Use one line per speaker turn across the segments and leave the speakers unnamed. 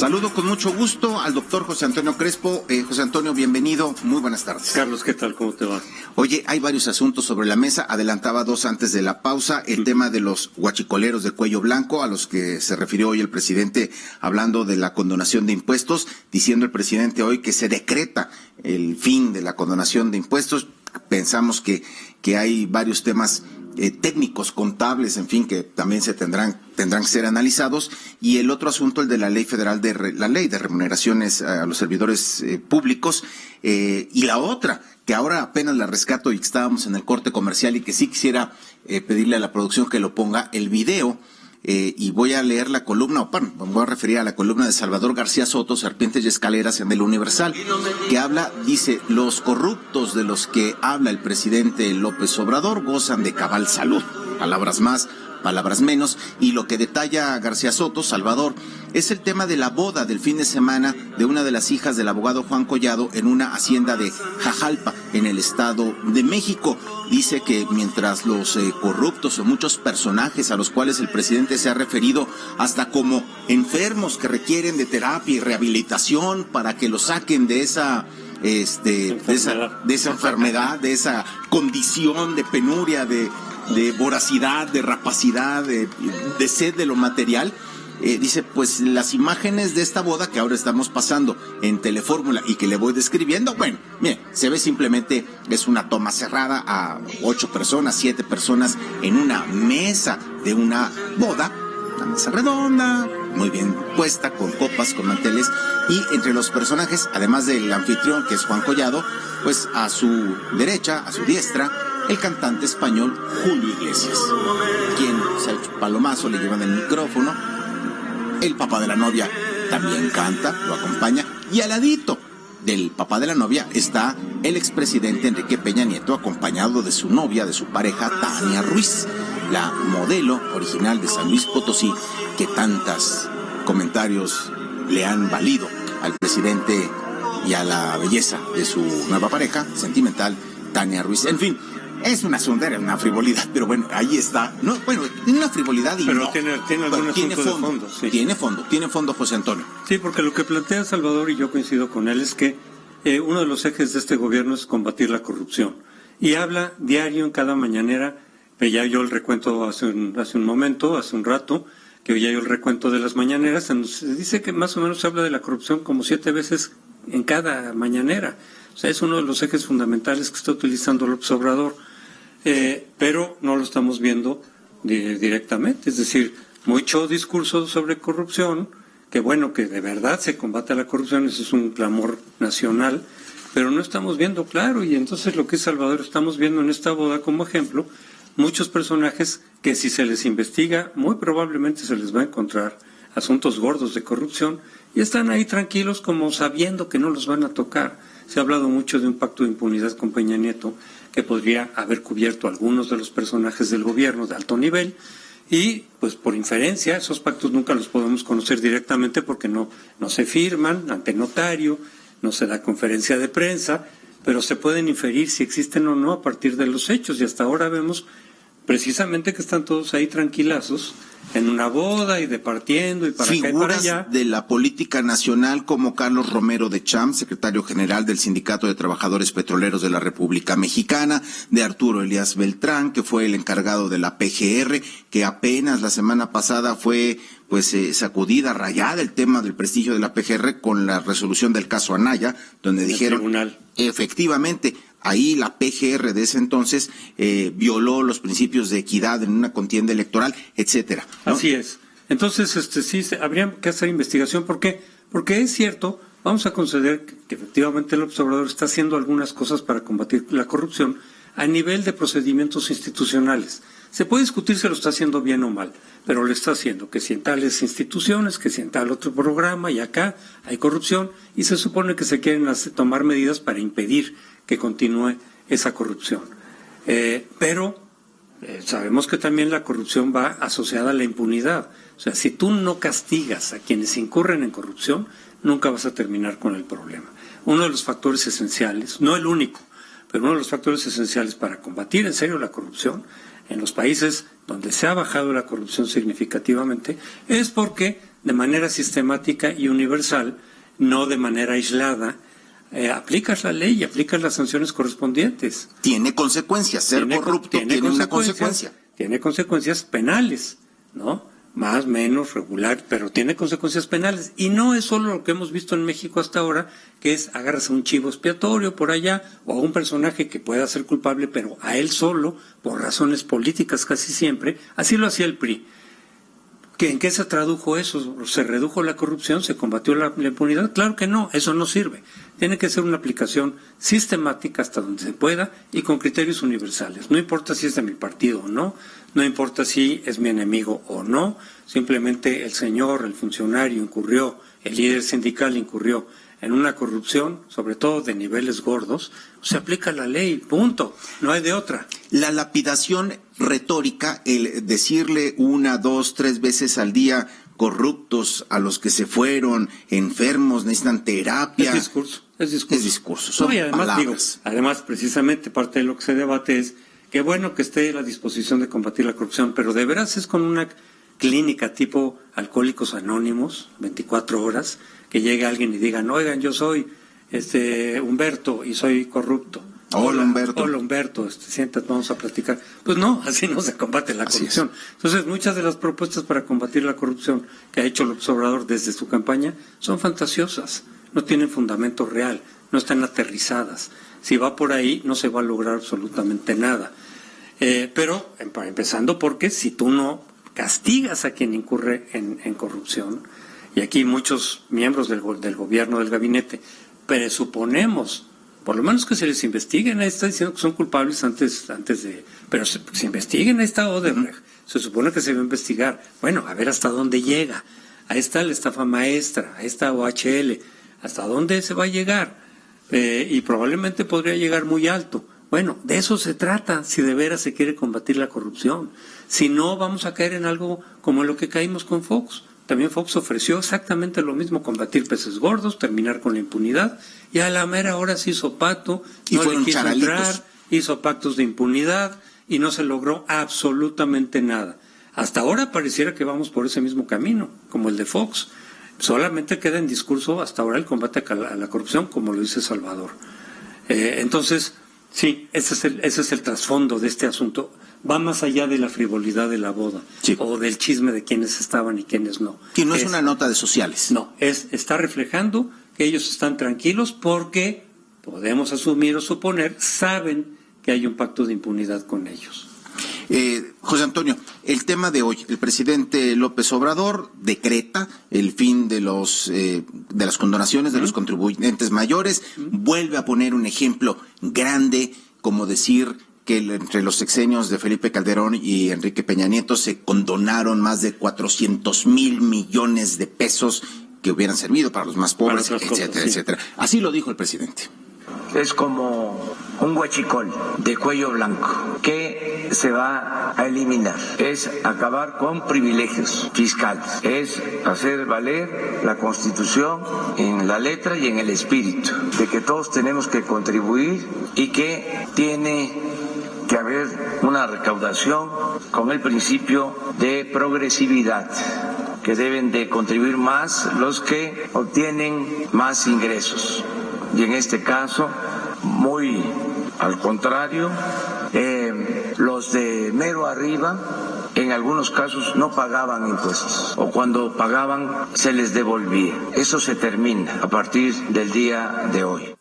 Saludo con mucho gusto al doctor José Antonio Crespo. José Antonio, bienvenido. Muy buenas tardes.
Carlos, ¿qué tal? ¿Cómo te va?
Oye, hay varios asuntos sobre la mesa. Adelantaba dos antes de la pausa. El tema de los huachicoleros de cuello blanco, a los que se refirió hoy el presidente hablando de la condonación de impuestos, diciendo el presidente hoy que se decreta el fin de la condonación de impuestos. Pensamos que hay varios temas técnicos, contables, en fin, que también se tendrán que ser analizados. Y el otro asunto, el de la ley federal la ley de remuneraciones a los servidores públicos, y la otra, que ahora apenas la rescato y que estábamos en el corte comercial y que sí quisiera pedirle a la producción que lo ponga, el video. Y voy a leer la columna, me voy a referir a la columna de Salvador García Soto, Serpientes y Escaleras, en El Universal, que habla, dice, los corruptos de los que habla el presidente López Obrador gozan de cabal salud, palabras más, palabras menos, y lo que detalla García Soto, Salvador, es el tema de la boda del fin de semana de una de las hijas del abogado Juan Collado en una hacienda de Jajalpa, en el Estado de México. Dice que mientras los corruptos o muchos personajes a los cuales el presidente se ha referido hasta como enfermos que requieren de terapia y rehabilitación para que los saquen de esa enfermedad, de esa condición de penuria, de voracidad, de rapacidad, de sed de lo material, dice, pues las imágenes de esta boda que ahora estamos pasando en Telefórmula y que le voy describiendo, bueno, mire, se ve simplemente, es una toma cerrada a 8 personas, 7 personas en una mesa de una boda, una mesa redonda, muy bien puesta, con copas, con manteles, y entre los personajes, además del anfitrión, que es Juan Collado, pues a su derecha, a su diestra, el cantante español Julio Iglesias, quien se ha hecho palomazo, le llevan el micrófono. El papá de la novia también canta, lo acompaña, y al ladito del papá de la novia está el expresidente Enrique Peña Nieto, acompañado de su novia, de su pareja Tania Ruiz, la modelo original de San Luis Potosí, que tantos comentarios le han valido al presidente y a la belleza de su nueva pareja sentimental, Tania Ruiz. En fin, es una sondera, una frivolidad, pero bueno, ahí está. No, bueno, tiene una frivolidad y
pero
no.
Tiene algún asunto de fondo, sí.
Tiene fondo, José Antonio.
Sí, porque lo que plantea Salvador, y yo coincido con él, es que uno de los ejes de este gobierno es combatir la corrupción. Y habla diario en cada mañanera, ya yo el recuento hace un rato, que ya yo el recuento de las mañaneras, se dice que más o menos se habla de la corrupción como 7 veces en cada mañanera. O sea, es uno de los ejes fundamentales que está utilizando López Obrador. Pero no lo estamos viendo directamente, es decir, mucho discurso sobre corrupción, que bueno, que de verdad se combate la corrupción, eso es un clamor nacional, pero no estamos viendo claro, y entonces lo que es Salvador, estamos viendo en esta boda como ejemplo, muchos personajes que si se les investiga, muy probablemente se les va a encontrar asuntos gordos de corrupción, y están ahí tranquilos como sabiendo que no los van a tocar. Se ha hablado mucho de un pacto de impunidad con Peña Nieto, que podría haber cubierto a algunos de los personajes del gobierno de alto nivel, y pues por inferencia, esos pactos nunca los podemos conocer directamente porque no se firman ante notario, no se da conferencia de prensa, pero se pueden inferir si existen o no a partir de los hechos, y hasta ahora vemos precisamente que están todos ahí tranquilazos en una boda y departiendo y para acá y para allá.
Figuras de la política nacional como Carlos Romero de Champs, secretario general del Sindicato de Trabajadores Petroleros de la República Mexicana, de Arturo Elías Beltrán, que fue el encargado de la PGR, que apenas la semana pasada fue sacudida, rayada el tema del prestigio de la PGR con la resolución del caso Anaya, donde dijeron,
tribunal.
Efectivamente, ahí la PGR de ese entonces violó los principios de equidad en una contienda electoral, etcétera, ¿no?
Así es. Entonces, sí, habría que hacer investigación. ¿Por qué? Porque es cierto, vamos a conceder que efectivamente el observador está haciendo algunas cosas para combatir la corrupción a nivel de procedimientos institucionales. Se puede discutir si lo está haciendo bien o mal, pero lo está haciendo, que si en tales instituciones, que si en tal otro programa, y acá hay corrupción, y se supone que se quieren tomar medidas para impedir que continúe esa corrupción. Pero sabemos que también la corrupción va asociada a la impunidad. O sea, si tú no castigas a quienes incurren en corrupción, nunca vas a terminar con el problema. Uno de los factores esenciales, no el único, pero uno de los factores esenciales para combatir en serio la corrupción en los países donde se ha bajado la corrupción significativamente es porque de manera sistemática y universal, no de manera aislada, aplicas la ley y aplicas las sanciones correspondientes.
Tiene consecuencias, ser corrupto tiene una consecuencia.
Tiene consecuencias penales, ¿no? Más, menos, regular, pero tiene consecuencias penales. Y no es solo lo que hemos visto en México hasta ahora, que es agarras a un chivo expiatorio por allá, o a un personaje que pueda ser culpable, pero a él solo, por razones políticas casi siempre. Así lo hacía el PRI. ¿En qué se tradujo eso? ¿Se redujo la corrupción? ¿Se combatió la impunidad? Claro que no, eso no sirve. Tiene que ser una aplicación sistemática hasta donde se pueda y con criterios universales. No importa si es de mi partido o no, no importa si es mi enemigo o no, simplemente el señor, el funcionario incurrió, el líder sindical incurrió en una corrupción, sobre todo de niveles gordos, se aplica la ley, punto, no hay de otra.
La lapidación retórica, el decirle 1, 2, 3 veces al día corruptos a los que se fueron, enfermos, necesitan terapia.
Es discurso.
Es discurso, son palabras.
Además, precisamente parte de lo que se debate es que bueno que esté a la disposición de combatir la corrupción, pero de veras es con una clínica tipo Alcohólicos Anónimos, 24 horas, que llegue alguien y digan, oigan, yo soy Humberto y soy corrupto.
Hola Humberto.
Hola Humberto, siéntate, vamos a platicar. Pues no, así no se combate la corrupción. Entonces, muchas de las propuestas para combatir la corrupción que ha hecho López Obrador desde su campaña son fantasiosas, no tienen fundamento real, no están aterrizadas. Si va por ahí, no se va a lograr absolutamente nada. Pero, empezando porque si tú no castigas a quien incurre en corrupción, y aquí muchos miembros del gobierno, del gabinete, presuponemos, por lo menos que se les investiguen, ahí está diciendo que son culpables antes de, pero se investiguen, ahí está Odebrecht, se supone que se va a investigar, bueno, a ver hasta dónde llega, ahí está la estafa maestra, ahí está OHL, hasta dónde se va a llegar, y probablemente podría llegar muy alto. Bueno, de eso se trata, si de veras se quiere combatir la corrupción. Si no, vamos a caer en algo como lo que caímos con Fox. También Fox ofreció exactamente lo mismo, combatir peces gordos, terminar con la impunidad, y a la mera hora se hizo pacto,
y
no
fueron
le quiso
charalitos.
entrar, hizo pactos de impunidad, y no se logró absolutamente nada. Hasta ahora pareciera que vamos por ese mismo camino, como el de Fox. Solamente queda en discurso hasta ahora el combate a la corrupción, como lo dice Salvador. Entonces, sí, ese es el trasfondo de este asunto. Va más allá de la frivolidad de la boda,
sí,
o del chisme de quiénes estaban y quiénes no.
Y no es una nota de sociales.
No, está reflejando que ellos están tranquilos porque, podemos asumir o suponer, saben que hay un pacto de impunidad con ellos.
José Antonio, el tema de hoy, el presidente López Obrador decreta el fin de las condonaciones de los contribuyentes mayores, vuelve a poner un ejemplo grande, como decir que entre los sexenios de Felipe Calderón y Enrique Peña Nieto se condonaron más de 400,000 millones de pesos que hubieran servido para los más pobres, etcétera, etcétera. Así lo dijo el presidente.
Es como un huachicol de cuello blanco que se va a eliminar. Es acabar con privilegios fiscales. Es hacer valer la Constitución en la letra y en el espíritu, de que todos tenemos que contribuir y que tiene que haber una recaudación con el principio de progresividad, que deben de contribuir más los que obtienen más ingresos. Y en este caso, muy al contrario, los de mero arriba, en algunos casos no pagaban impuestos, o cuando pagaban se les devolvía. Eso se termina a partir del día de hoy.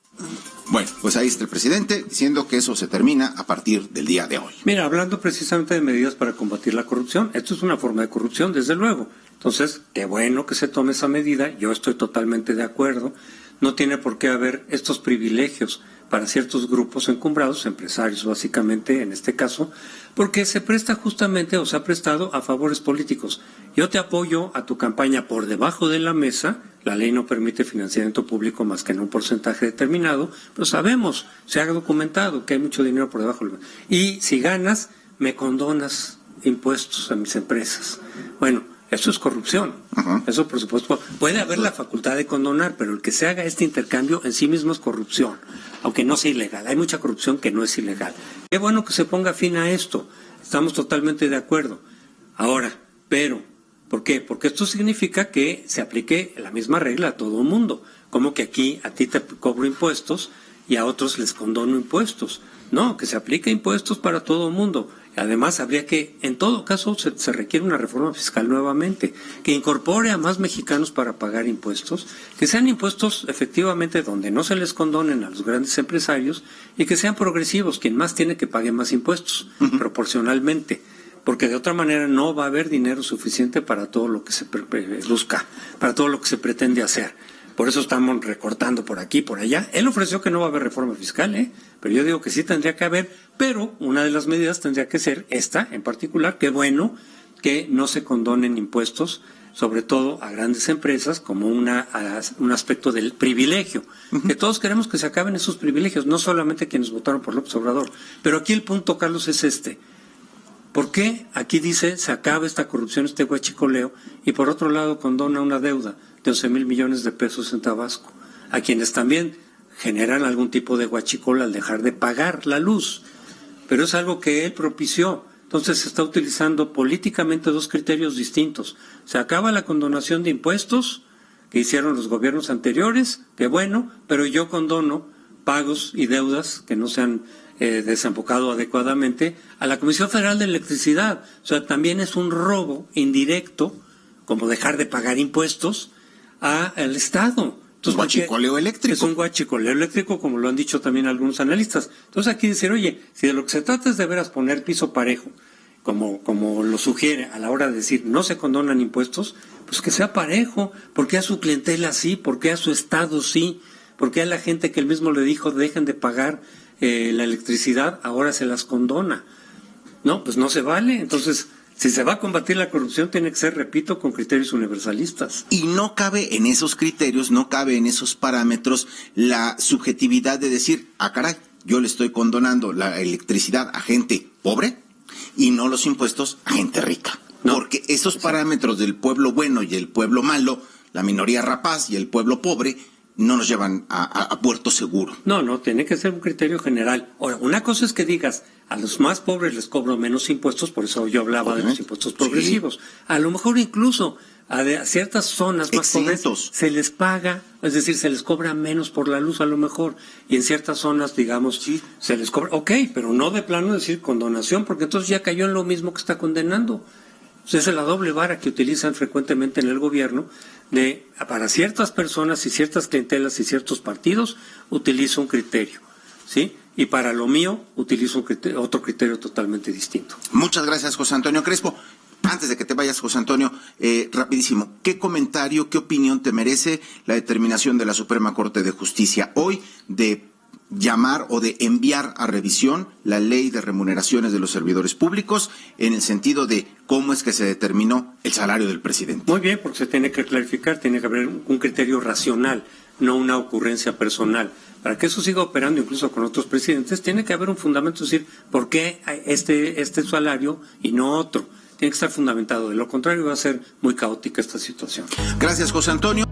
Bueno, pues ahí está el presidente diciendo que eso se termina a partir del día de hoy.
Mira, hablando precisamente de medidas para combatir la corrupción, esto es una forma de corrupción, desde luego. Entonces, qué bueno que se tome esa medida, yo estoy totalmente de acuerdo. No tiene por qué haber estos privilegios para ciertos grupos encumbrados, empresarios básicamente en este caso, porque se presta justamente o se ha prestado a favores políticos. Yo te apoyo a tu campaña por debajo de la mesa, la ley no permite financiamiento público más que en un porcentaje determinado, pero sabemos, se ha documentado que hay mucho dinero por debajo de la mesa. Y si ganas, me condonas impuestos a mis empresas. Bueno, eso es corrupción. Eso, por supuesto, puede haber la facultad de condonar, pero el que se haga este intercambio en sí mismo es corrupción, aunque no sea ilegal. Hay mucha corrupción que no es ilegal. Qué bueno que se ponga fin a esto. Estamos totalmente de acuerdo. Ahora, pero ¿Por qué? Porque esto significa que se aplique la misma regla a todo el mundo. Como que aquí a ti te cobro impuestos y a otros les condono impuestos. No, que se aplique impuestos para todo el mundo. Además, habría que, en todo caso, se requiere una reforma fiscal nuevamente, que incorpore a más mexicanos para pagar impuestos, que sean impuestos efectivamente donde no se les condonen a los grandes empresarios y que sean progresivos, quien más tiene que pague más impuestos, proporcionalmente. Porque de otra manera no va a haber dinero suficiente para todo lo que se busca, para todo lo que se pretende hacer. Por eso estamos recortando por aquí, por allá. Él ofreció que no va a haber reforma fiscal, pero yo digo que sí tendría que haber, pero una de las medidas tendría que ser esta en particular, que bueno que no se condonen impuestos, sobre todo a grandes empresas, como un aspecto del privilegio. Que todos queremos que se acaben esos privilegios, no solamente quienes votaron por López Obrador. Pero aquí el punto, Carlos, es este. ¿Por qué aquí dice se acaba esta corrupción, este huachicoleo, y por otro lado condona una deuda de 11,000 millones de pesos en Tabasco, a quienes también generan algún tipo de huachicol al dejar de pagar la luz? Pero es algo que él propició. Entonces se está utilizando políticamente dos criterios distintos. Se acaba la condonación de impuestos que hicieron los gobiernos anteriores, que bueno, pero yo condono pagos y deudas que no se han desembocado adecuadamente a la Comisión Federal de Electricidad. O sea, también es un robo indirecto, como dejar de pagar impuestos al Estado.
Entonces, guachicoleo eléctrico.
Es un guachicoleo eléctrico, como lo han dicho también algunos analistas. Entonces aquí dicen, oye, si de lo que se trata es de veras poner piso parejo, como lo sugiere a la hora de decir no se condonan impuestos, pues que sea parejo. ¿Por qué a su clientela sí? ¿Por qué a su Estado sí? ¿Por qué a la gente que él mismo le dijo dejen de pagar la electricidad, ahora se las condona? No, pues no se vale. Entonces, si se va a combatir la corrupción, tiene que ser, repito, con criterios universalistas.
Y no cabe en esos criterios, no cabe en esos parámetros la subjetividad de decir, caray, yo le estoy condonando la electricidad a gente pobre y no los impuestos a gente rica. No, porque esos parámetros del pueblo bueno y el pueblo malo, la minoría rapaz y el pueblo pobre, no nos llevan a puerto seguro.
No, tiene que ser un criterio general. Ahora, una cosa es que digas, a los más pobres les cobro menos impuestos, por eso yo hablaba de los impuestos progresivos. Sí. A lo mejor incluso a ciertas zonas más pobres se les paga, es decir, se les cobra menos por la luz a lo mejor, y en ciertas zonas, digamos, se les cobra, pero no de plano decir condonación, porque entonces ya cayó en lo mismo que está condenando. Esa es la doble vara que utilizan frecuentemente en el gobierno, para ciertas personas y ciertas clientelas y ciertos partidos utilizo un criterio, ¿sí? Y para lo mío utilizo otro criterio totalmente distinto.
Muchas gracias, José Antonio Crespo. Antes de que te vayas, José Antonio, rapidísimo, ¿qué comentario, qué opinión te merece la determinación de la Suprema Corte de Justicia hoy de llamar o de enviar a revisión la ley de remuneraciones de los servidores públicos en el sentido de cómo es que se determinó el salario del presidente?
Muy bien, porque se tiene que clarificar, tiene que haber un criterio racional, no una ocurrencia personal. Para que eso siga operando incluso con otros presidentes, tiene que haber un fundamento, es decir, ¿por qué este salario y no otro? Tiene que estar fundamentado, de lo contrario va a ser muy caótica esta situación.
Gracias, José Antonio.